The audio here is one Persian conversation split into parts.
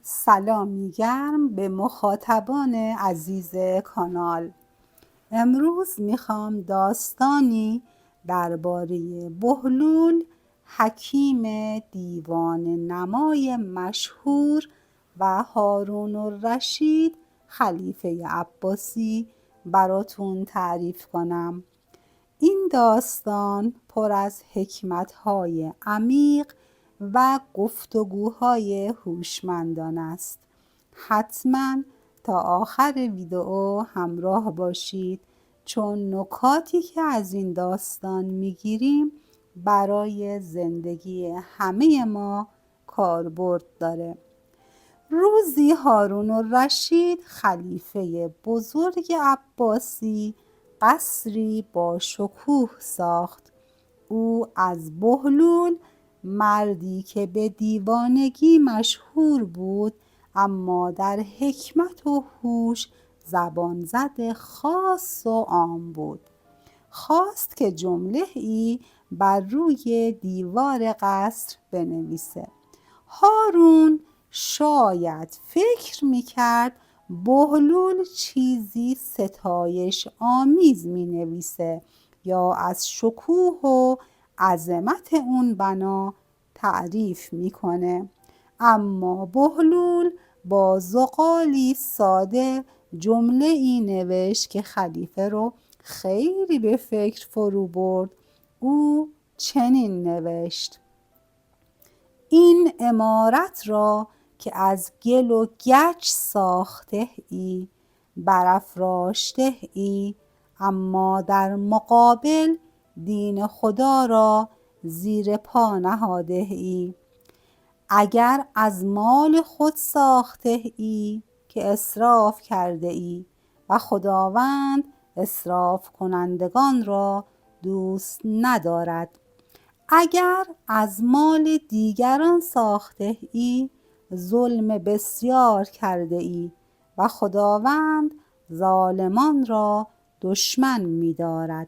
سلامی گرم به مخاطبان عزیز کانال. امروز میخوام داستانی درباره بهلول، حکیم دیوان نمای مشهور و هارون الرشید خلیفه عباسی براتون تعریف کنم. این داستان پر از حکمت‌های عمیق و گفتگوهای هوشمندانه است. حتما تا آخر ویدئو همراه باشید، چون نکاتی که از این داستان میگیریم برای زندگی همه ما کاربرد داره. روزی هارون الرشید خلیفه بزرگ عباسی قصری با شکوه ساخت. او از بهلول، مردی که به دیوانگی مشهور بود اما در حکمت و هوش زبان زد خاص و عام بود، خواست که جمله ای بر روی دیوار قصر بنویسه. هارون شاید فکر میکرد بهلول چیزی ستایش آمیز مینویسه یا از شکوه و عظمت اون بنا تعریف میکنه، اما بهلول با زغالی ساده جمله ای نوشت که خلیفه رو خیلی به فکر فرو برد. او چنین نوشت: این عمارت را که از گل و گچ ساخته ای، برافراشته ای، اما در مقابل دین خدا را زیر پا نهاده ای. اگر از مال خود ساخته ای که اسراف کرده ای و خداوند اسراف کنندگان را دوست ندارد. اگر از مال دیگران ساخته ای، ظلم بسیار کرده ای و خداوند ظالمان را دشمن می دارد.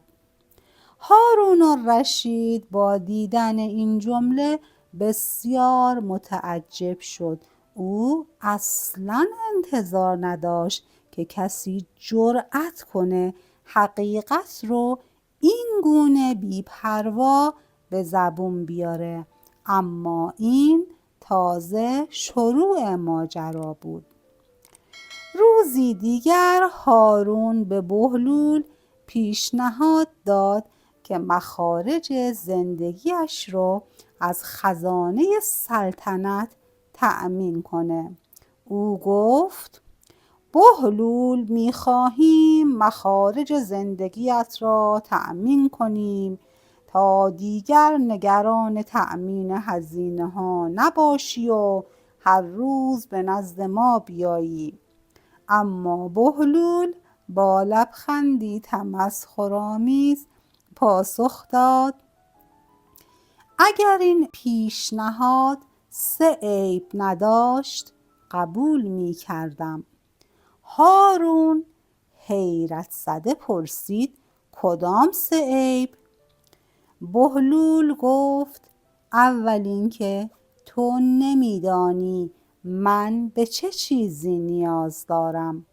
هارون الرشید با دیدن این جمله بسیار متعجب شد. او اصلاً انتظار نداشت که کسی جرأت کنه حقیقت رو این گونه بی‌پروا به زبون بیاره، اما این تازه شروع ماجرا بود. روزی دیگر هارون به بهلول پیشنهاد داد که مخارج زندگیش رو از خزانه سلطنت تأمین کنه. او گفت: بهلول، می‌خواهیم مخارج زندگیت را تأمین کنیم تا دیگر نگران تأمین هزینه ها نباشی و هر روز به نزد ما بیایی. اما بهلول با لبخندی تمسخرآمیز پاسخ داد: اگر این پیشنهاد 3 عیب نداشت قبول می کردم. هارون حیرت زده پرسید: کدام 3 عیب؟ بهلول گفت: اول اینکه تو نمیدانی من به چه چیزی نیاز دارم،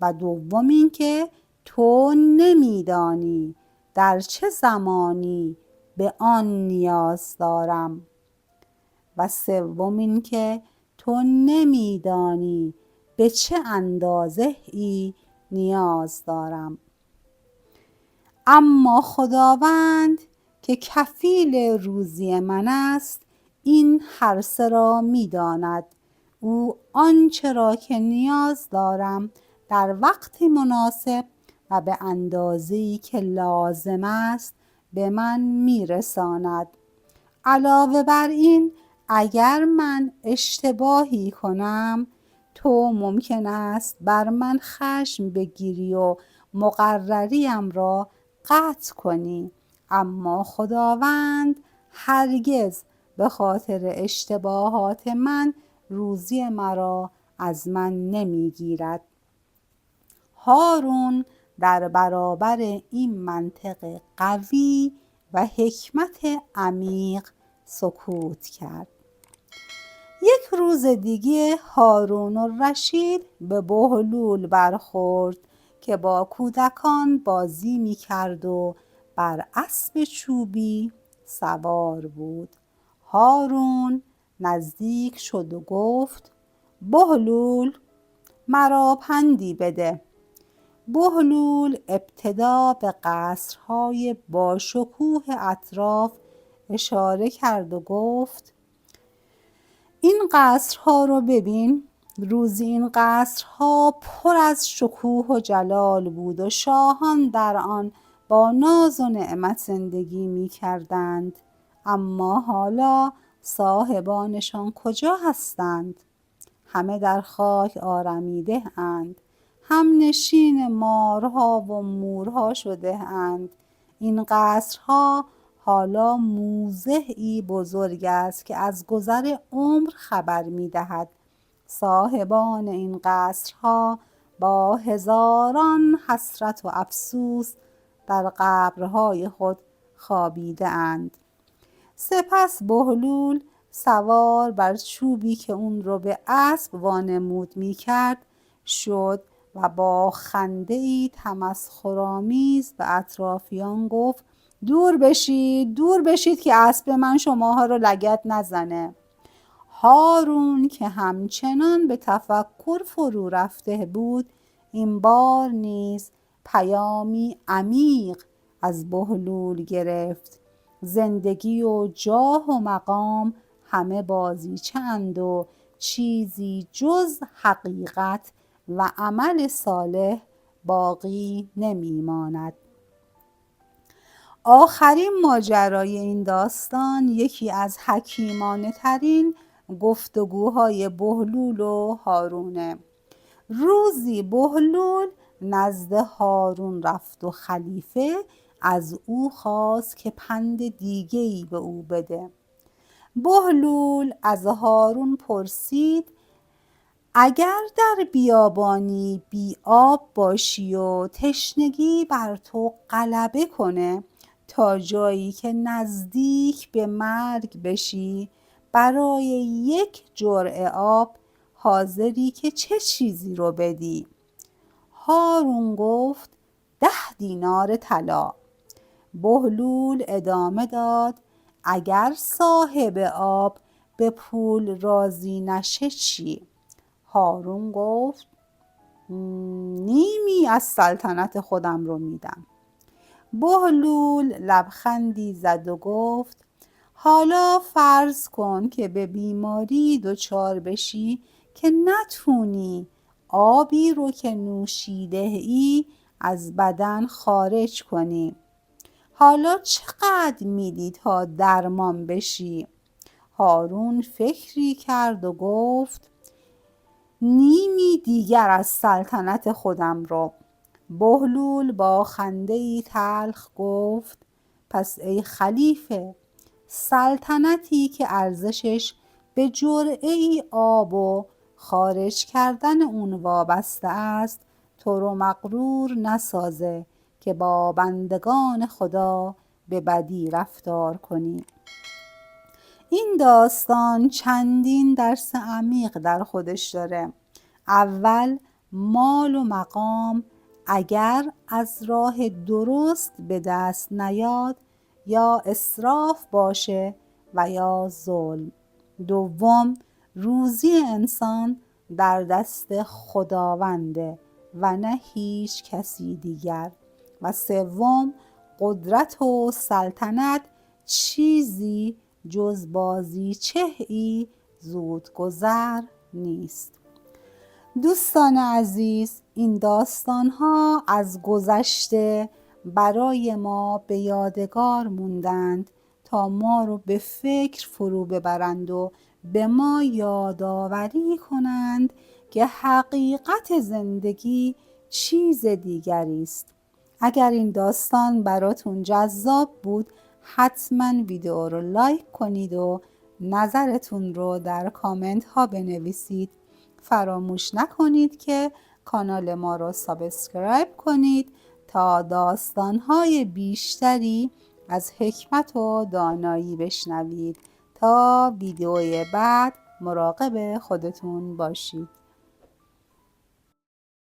و دوم اینکه تو نمیدانی در چه زمانی به آن نیاز دارم، و سوم اینکه تو نمیدانی به چه اندازه ای نیاز دارم. اما خداوند که کفیل روزی من است این هر 3 را می‌داند. او آنچه را که نیاز دارم در وقتی مناسب و به اندازه‌ای که لازم است به من میرساند. علاوه بر این، اگر من اشتباهی کنم تو ممکن است بر من خشم بگیری و مقرریم را قطع کنی، اما خداوند هرگز به خاطر اشتباهات من روزی مرا از من نمیگیرد. هارون در برابر این منطق قوی و حکمت عمیق سکوت کرد. یک روز دیگه هارون الرشید به بهلول برخورد که با کودکان بازی می‌کرد و بر اسب چوبی سوار بود. هارون نزدیک شد و گفت: بهلول، مرا پندی بده. بهلول ابتدا به قصرهای باشکوه اطراف اشاره کرد و گفت: این قصرها رو ببین. روزی این قصرها پر از شکوه و جلال بود و شاهان در آن با ناز و نعمت زندگی می کردند. اما حالا صاحبانشان کجا هستند؟ همه در خاک آرمیده اند، هم نشین مارها و مورها شده اند. این قصرها حالا موضعی بزرگ است که از گذر عمر خبر می دهد. صاحبان این قصرها با هزاران حسرت و افسوس در قبرهای خود خوابیده اند. سپس بهلول سوار بر چوبی که اون رو به اسب وانمود می کرد شد و با خنده‌ای تمسخرآمیز به اطرافیان گفت: دور بشید، دور بشید که اسب من شماها رو لگد نزنه. هارون که همچنان به تفکر فرو رفته بود، این بار نیز پیامی عمیق از بهلول گرفت. زندگی و جاه و مقام همه بازیچه اند و چیزی جز حقیقت و عمل صالح باقی نمیماند. آخرین ماجرای این داستان یکی از حکیمانه ترین گفتگوهای بهلول و هارونه. روزی بهلول نزد هارون رفت و خلیفه از او خواست که پند دیگه‌ای به او بده. بهلول از هارون پرسید: اگر در بیابانی بی آب باشی و تشنگی بر تو غلبه کنه تا جایی که نزدیک به مرگ بشی، برای یک جرعه آب حاضری که چه چیزی رو بدی؟ هارون گفت: 10 دینار طلا. بهلول ادامه داد: اگر صاحب آب به پول راضی نشه چی؟ هارون گفت: نیمی از سلطنت خودم رو میدم. بهلول لبخندی زد و گفت: حالا فرض کن که به بیماری دچار بشی که نتونی آبی رو که نوشیده ای از بدن خارج کنی. حالا چقدر میدی تا درمان بشی؟ هارون فکری کرد و گفت: نیمی دیگر از سلطنت خودم رو. بهلول با خنده‌ای تلخ گفت: پس ای خلیفه، سلطنتی که ارزشش به جرعه‌ای آب و خارج کردن اون وابسته است تو رو مغرور نسازه که با بندگان خدا به بدی رفتار کنی. این داستان چندین درس عمیق در خودش داره. اول، مال و مقام اگر از راه درست به دست نیاد یا اسراف باشه و یا ظلم. دوم، روزی انسان در دست خداونده و نه هیچ کسی دیگر. و سوم، قدرت و سلطنت چیزی جز بازیچه‌ای زودگذر نیست. دوستان عزیز، این داستان‌ها از گذشته برای ما به یادگار موندند تا ما رو به فکر فرو ببرند و به ما یادآوری کنند که حقیقت زندگی چیز دیگری است. اگر این داستان براتون جذاب بود، حتما ویدیو رو لایک کنید و نظرتون رو در کامنت ها بنویسید. فراموش نکنید که کانال ما رو سابسکرایب کنید تا داستان‌های بیشتری از حکمت و دانایی بشنوید. تا ویدیوی بعد، مراقب خودتون باشید.